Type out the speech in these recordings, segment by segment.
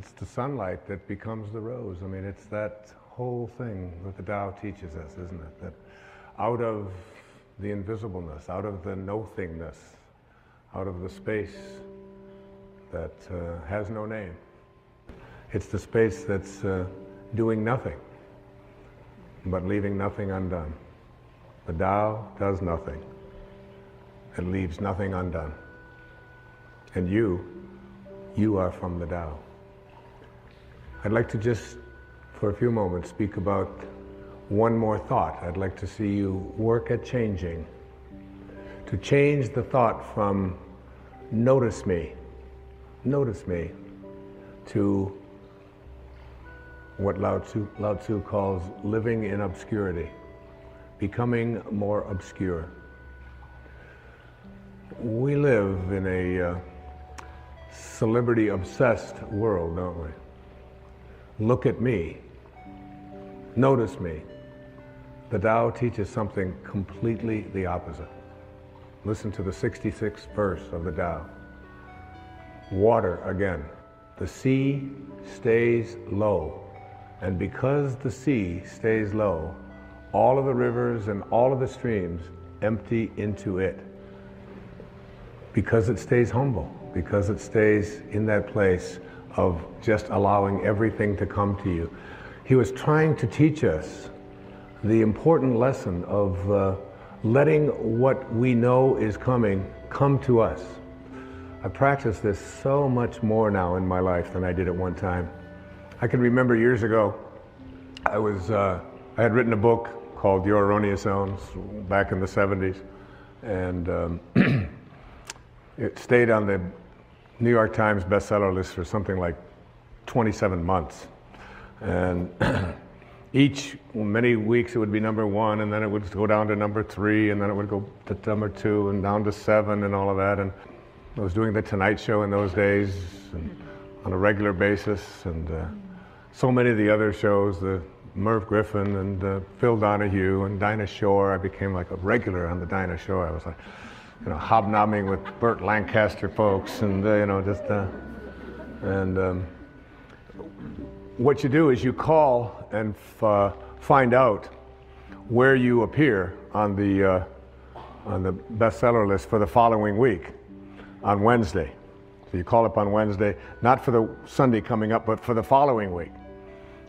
It's the sunlight that becomes the rose. I mean, it's that whole thing that the Tao teaches us, isn't it? That out of the invisibleness, out of the no-thingness, out of the space that has no name, it's the space that's doing nothing, but leaving nothing undone. The Tao does nothing. It leaves nothing undone. And you are from the Tao. I'd like to just, for a few moments, speak about one more thought. I'd like to see you work at changing. To change the thought from notice me, to what Lao Tzu calls living in obscurity, becoming more obscure. We live in a celebrity-obsessed world, don't we? Look at me. Notice me. The Tao teaches something completely the opposite. Listen to the 66th verse of the Tao. Water again. The sea stays low. And because the sea stays low, all of the rivers and all of the streams empty into it. Because it stays humble. Because it stays in that place of just allowing everything to come to you. He was trying to teach us the important lesson of letting what we know is coming come to us. I practice this so much more now in my life than I did at one time. I can remember years ago, I had written a book called Your Erroneous Zones back in the 70s, and it stayed on the New York Times bestseller list for something like 27 months. And many weeks it would be number 1, and then it would go down to number 3, and then it would go to number 2, and down to 7, and all of that. And I was doing The Tonight Show in those days and on a regular basis, and so many of the other shows, the Merv Griffin and Phil Donahue and Dinah Shore. I became like a regular on the Dinah Shore. I was like, hobnobbing with Burt Lancaster folks, and what you do is you call and find out where you appear on the bestseller list for the following week on Wednesday. So you call up on Wednesday, not for the Sunday coming up, but for the following week.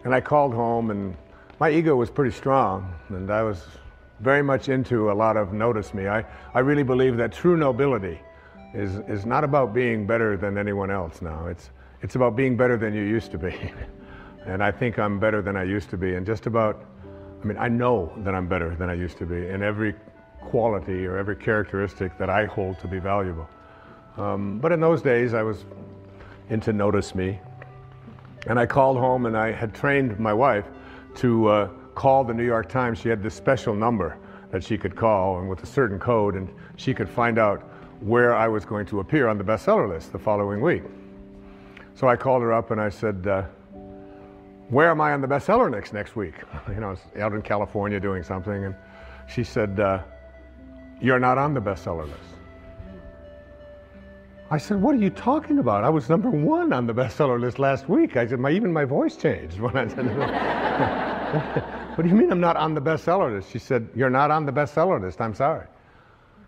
And I called home, and my ego was pretty strong, and I was very much into a lot of notice me. I really believe that true nobility is not about being better than anyone else now. It's about being better than you used to be. And I think I'm better than I used to be. And I know that I'm better than I used to be in every quality or every characteristic that I hold to be valuable. But in those days, I was into notice me. And I called home, and I had trained my wife to call the New York Times. She had this special number that she could call, and with a certain code, and she could find out where I was going to appear on the bestseller list the following week. So I called her up and I said, where am I on the bestseller next week? I was out in California doing something, and she said, you're not on the bestseller list. I said, what are you talking about? I was number 1 on the bestseller list last week. I said, even my voice changed when I said, what do you mean I'm not on the bestseller list? She said, you're not on the bestseller list, I'm sorry.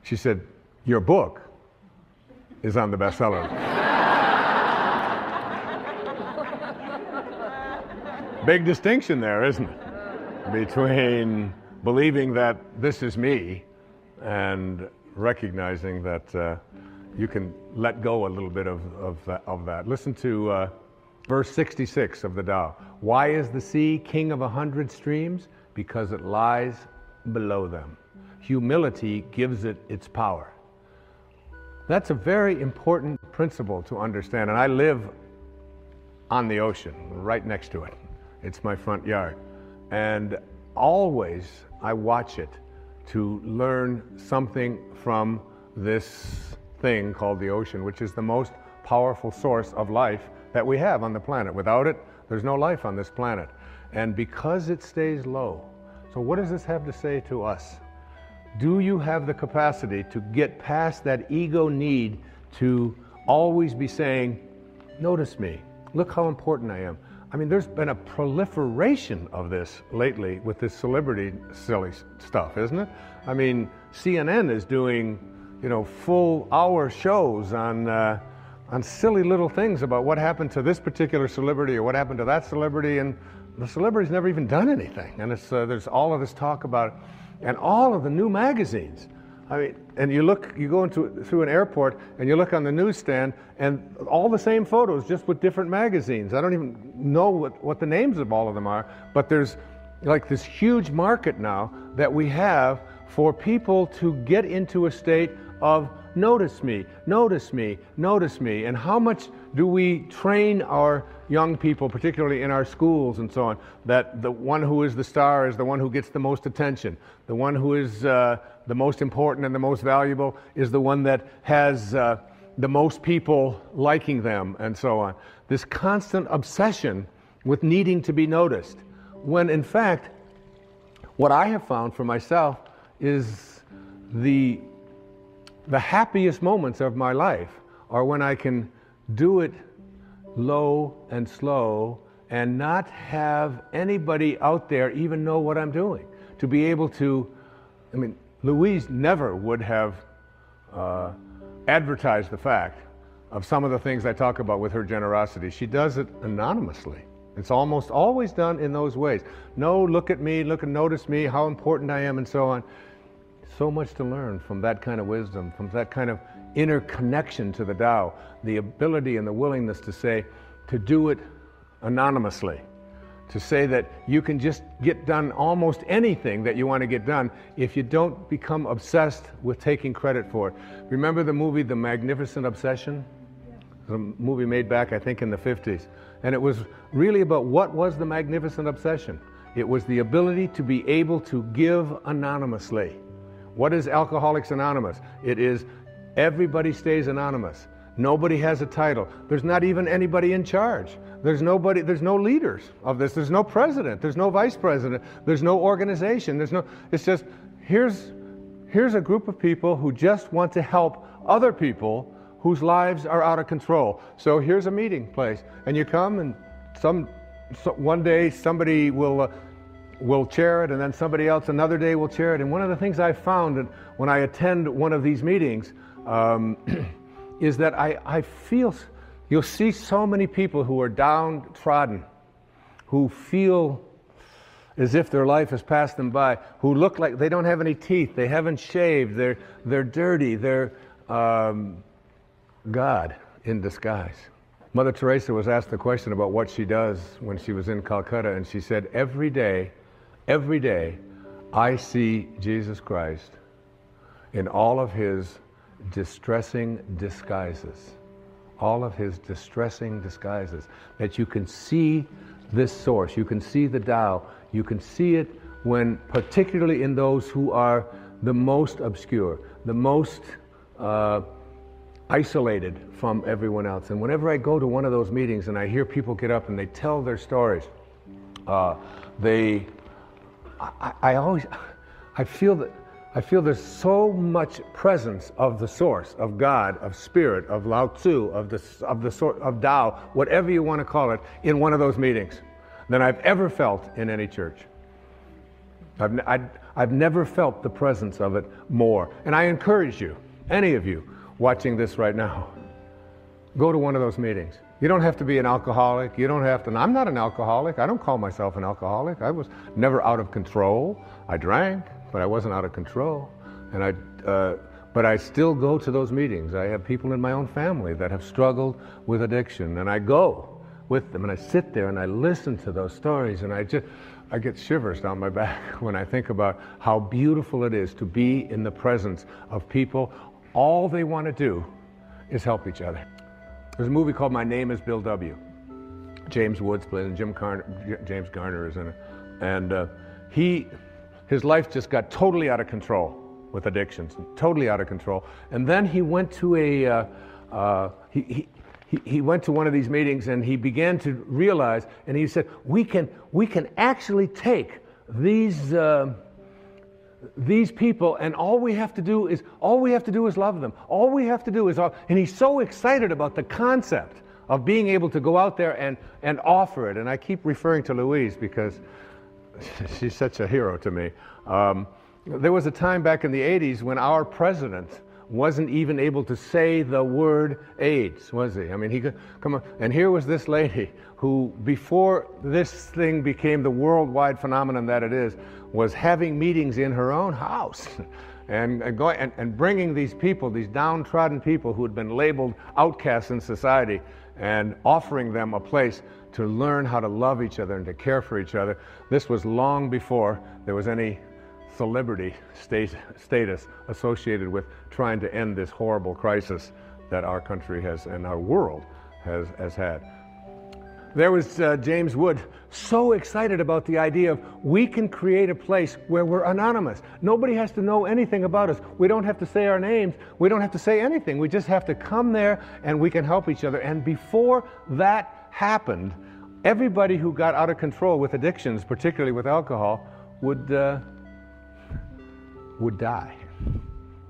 She said, your book is on the bestseller list. Big distinction there, isn't it? Between believing that this is me and recognizing that you can let go a little bit of that. Listen to verse 66 of the Tao. Why is the sea king of 100 streams? Because it lies below them. Humility gives it its power. That's a very important principle to understand. And I live on the ocean, right next to it. It's my front yard. And always I watch it to learn something from this thing called the ocean, which is the most powerful source of life that we have on the planet. Without it, there's no life on this planet. And because it stays low, so what does this have to say to us? Do you have the capacity to get past that ego need to always be saying, notice me, Look how important I am. I mean, there's been a proliferation of this lately with this celebrity silly stuff, isn't it? I mean, CNN is doing, full hour shows on silly little things about what happened to this particular celebrity or what happened to that celebrity, and the celebrity's never even done anything. And there's all of this talk about it, and all of the new magazines. I mean, and you go through an airport and you look on the newsstand and all the same photos, just with different magazines. I don't even know what the names of all of them are, but there's like this huge market now that we have for people to get into a state of notice me, notice me, notice me. And how much do we train our young people, particularly in our schools and so on, that the one who is the star is the one who gets the most attention. The one who is the most important and the most valuable is the one that has the most people liking them and so on. This constant obsession with needing to be noticed, when in fact, what I have found for myself is the happiest moments of my life are when I can do it low and slow and not have anybody out there even know what I'm doing. To be able to, Louise never would have advertised the fact of some of the things I talk about with her generosity. She does it anonymously. It's almost always done in those ways. No, look at me, look and notice me, how important I am, and so on. So much to learn from that kind of wisdom, from that kind of inner connection to the Tao, the ability and the willingness to do it anonymously, to say that you can just get done almost anything that you want to get done if you don't become obsessed with taking credit for it. Remember the movie The Magnificent Obsession? A movie made back, I think, in the 50s. And it was really about what was the magnificent obsession. It was the ability to be able to give anonymously. What is Alcoholics Anonymous? It is everybody stays anonymous. Nobody has a title. There's not even anybody in charge. There's no leaders of this. There's no president. There's no vice president. There's no organization. It's just, here's a group of people who just want to help other people whose lives are out of control. So here's a meeting place, and you come, and one day somebody will chair it, and then somebody else another day will chair it. And one of the things I've found when I attend one of these meetings is that I feel, you'll see so many people who are downtrodden, who feel as if their life has passed them by, who look like they don't have any teeth, they haven't shaved, they're dirty, they're God in disguise. Mother Teresa was asked the question about what she does when she was in Calcutta, and she said, every day, I see Jesus Christ in all of his distressing disguises. All of his distressing disguises. That you can see this source, you can see the Tao, you can see it when, particularly in those who are the most obscure, the most isolated from everyone else. And whenever I go to one of those meetings and I hear people get up and they tell their stories, I feel there's so much presence of the source, of God, of spirit, of Lao Tzu, of Tao, whatever you want to call it, in one of those meetings than I've ever felt in any church. I've never felt the presence of it more. And I encourage you, any of you watching this right now, go to one of those meetings. You don't have to be an alcoholic. You don't have to. I'm not an alcoholic. I don't call myself an alcoholic. I was never out of control. I drank, but I wasn't out of control. But I still go to those meetings. I have people in my own family that have struggled with addiction, and I go with them, and I sit there and I listen to those stories, and I get shivers down my back when I think about how beautiful it is to be in the presence of people. All they want to do is help each other. There's a movie called My Name is Bill W. James Woods plays it, James Garner is in it. And his life just got totally out of control with addictions, totally out of control. And then he went to he went to one of these meetings, and he began to realize, and he said, we can actually take these people, and all we have to do is love them. All we have to do is, and he's so excited about the concept of being able to go out there and offer it. And I keep referring to Louise because she's such a hero to me. There was a time back in the 80s when our president wasn't even able to say the word AIDS, was he? I mean, he could come on. And here was this lady who, before this thing became the worldwide phenomenon that it is, was having meetings in her own house and bringing these people, these downtrodden people who had been labeled outcasts in society, and offering them a place to learn how to love each other and to care for each other. This was long before there was any celebrity status associated with trying to end this horrible crisis that our country has and our world has had. There was James Wood, so excited about the idea of we can create a place where we're anonymous. Nobody has to know anything about us. We don't have to say our names. We don't have to say anything. We just have to come there and we can help each other. And before that happened, everybody who got out of control with addictions, particularly with alcohol, would die.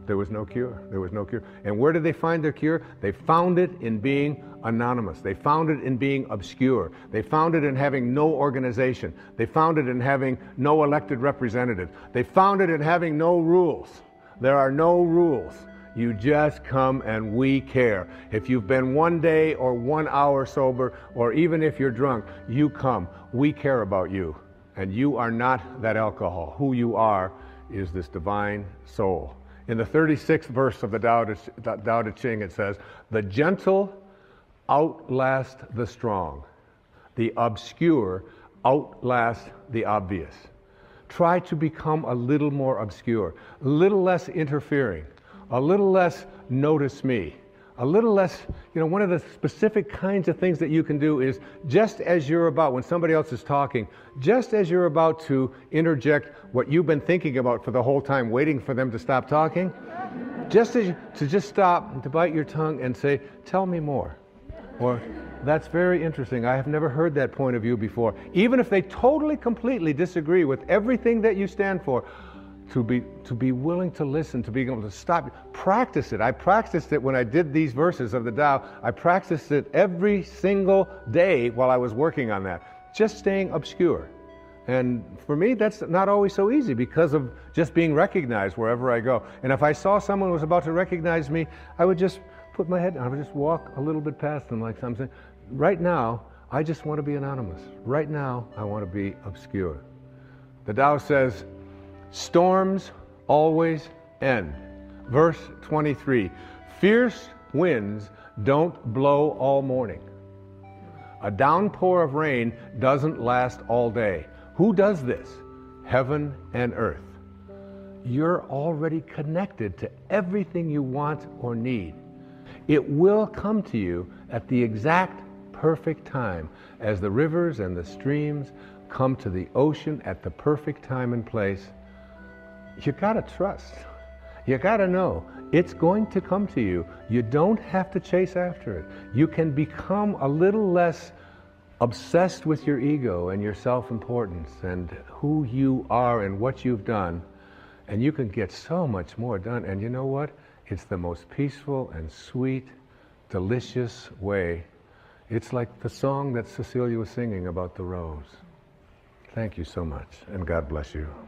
There was no cure. There was no cure. And where did they find their cure? They found it in being anonymous. They found it in being obscure. They found it in having no organization. They found it in having no elected representative. They found it in having no rules. There are no rules. You just come and we care. If you've been 1 day or 1 hour sober, or even if you're drunk, you come. We care about you. And you are not that alcohol. Who you are is this divine soul. In the 36th verse of the Tao Te Ching, it says, "The gentle outlast the strong. The obscure outlast the obvious." Try to become a little more obscure, a little less interfering, a little less notice me, a little less, one of the specific kinds of things that you can do is just as you're about, when somebody else is talking, just as you're about to interject what you've been thinking about for the whole time, waiting for them to stop talking, just stop and to bite your tongue and say, "Tell me more." Or, "That's very interesting. I have never heard that point of view before." Even if they totally, completely disagree with everything that you stand for, to be willing to listen, to be able to stop. Practice it. I practiced it when I did these verses of the Tao. I practiced it every single day while I was working on that. Just staying obscure. And for me, that's not always so easy because of just being recognized wherever I go. And if I saw someone who was about to recognize me, I would just put my head down. I would just walk a little bit past them like something. Right now, I just want to be anonymous. Right now, I want to be obscure. The Tao says, storms always end. Verse 23, fierce winds don't blow all morning. A downpour of rain doesn't last all day. Who does this? Heaven and earth. You're already connected to everything you want or need. It will come to you at the exact perfect time, as the rivers and the streams come to the ocean at the perfect time and place. You gotta trust. You gotta know it's going to come to you. You don't have to chase after it. You can become a little less obsessed with your ego and your self-importance and who you are and what you've done, and you can get so much more done. And you know what? It's the most peaceful and sweet, delicious way. It's like the song that Cecilia was singing about the rose. Thank you so much, and God bless you.